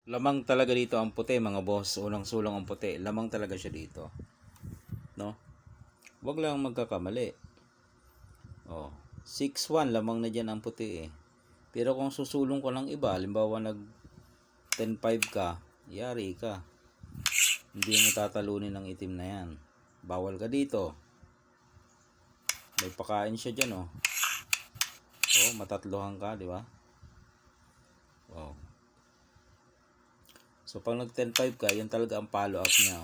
Lamang talaga dito ang puti, mga boss. Unang sulong ang puti. Lamang talaga siya dito. No? Huwag lang magkakamali. Oh, 6-1 lamang na diyan ang puti eh. Pero kung susulong ko lang iba, halimbawa nag 10-5 ka, yari ka. Hindi mo tatalunin ng itim na yan. Bawal ka dito. May pakain siya diyan oh. Oh, matatlohan ka, di ba? Oh. So pag nag 10-5 ka, yun talaga ang follow up niya.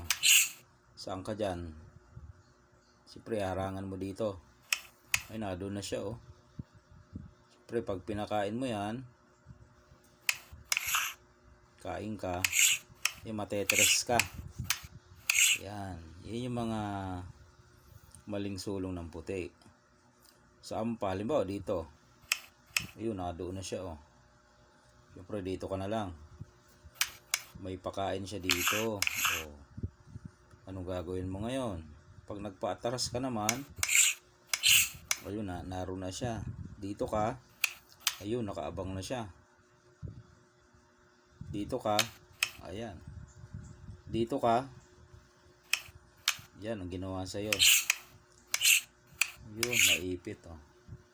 Saan ka dyan? Siyempre, harangan mo dito. Ay, nado na siya oh. Siyempre, pag pinakain mo yan, kain ka, yung matetres ka. Yan. Yan yung mga maling sulong ng puti. Saan pa? Halimbawa dito. Ayun, nado na siya oh. Siyempre, dito ka na lang. May pakain siya dito. Oh. Anong gagawin mo ngayon? Pag nagpa-atras ka naman, ayun na, naroon na siya. Dito ka, ayun, nakaabang na siya. Dito ka, ayan. Dito ka, yan ang ginawa sa'yo. Yun, naipit oh.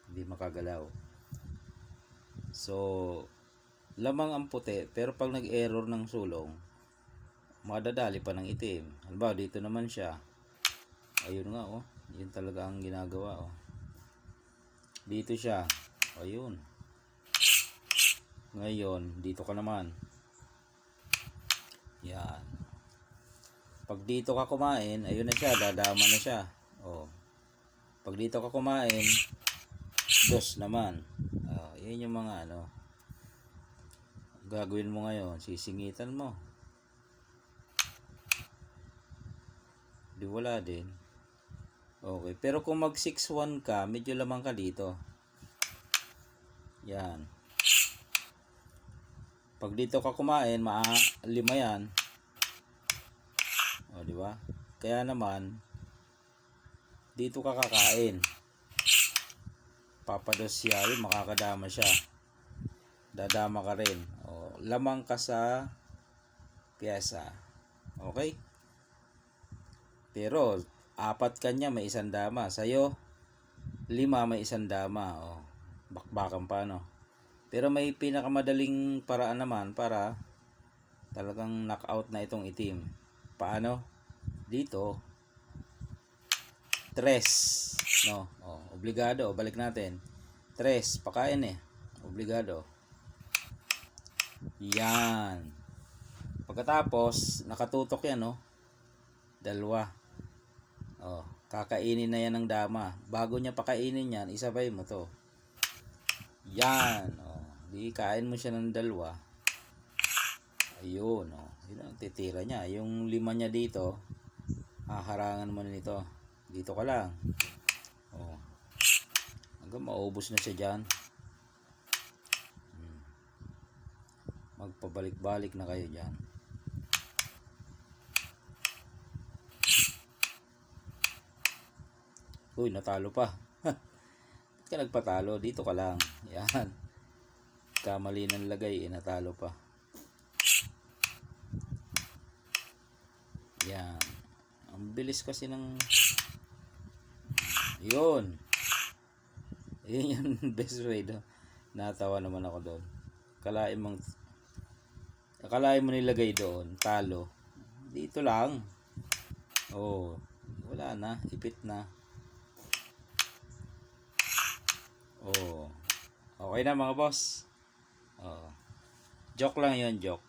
Hindi makagalaw. So, lamang ang puti, pero pag nag-error ng sulong, madadali pa ng itim. Halimbawa, dito naman siya. Ayun nga oh. Yun talaga ang ginagawa oh. Dito siya. Ayun. Ngayon, dito ka naman. Yan. Pag dito ka kumain, ayun na siya, dadama na siya. Oh. Pag dito ka kumain, dos naman. Oh, yun yung mga ano. Gagawin mo ngayon, sisingitan mo. Di wala din. Okay, pero kung mag 6-1 ka, medyo lamang ka dito. Yan. Pag dito ka kumain, lima yan. O, di ba? Kaya naman, dito ka kakain. Papados siya, makakadama siya. Dadama ka rin. O, lamang ka sa piyesa. Okay? Pero, 4 kanya may isang dama. Sa'yo, 5 may isang dama. O, bakbakan pa, no? Pero may pinakamadaling paraan naman para talagang knockout na itong itim. Paano? Dito, 3. No? O, obligado. Balik natin. 3. Pakain eh. Obligado. Yan. Pagkatapos, nakatutok yan, no? 2. Oh, kakainin na yan ng dama. Bago niya pakainin yan, isabay mo to. Yan. Oh, di kain mo siya ng 2. Ayun. Oh, yun ang titira niya. Yung 5 niya dito, haharangan mo na nito. Dito ka lang. Oh. Hanggang maubos na siya dyan. Magpabalik-balik na kayo dyan. Uy, natalo pa. Ba't ka nagpatalo? Dito ka lang. Yan. Kamali ng lagay, natalo pa. Yan. Ang bilis kasi ng... Yun. Yun yung best way do. Natawa naman ako doon. Akalain mo nilagay doon. Talo. Dito lang. Oh. Wala na. Ipit na. Oh. Okay na mga boss. Oh. Joke lang yun, joke.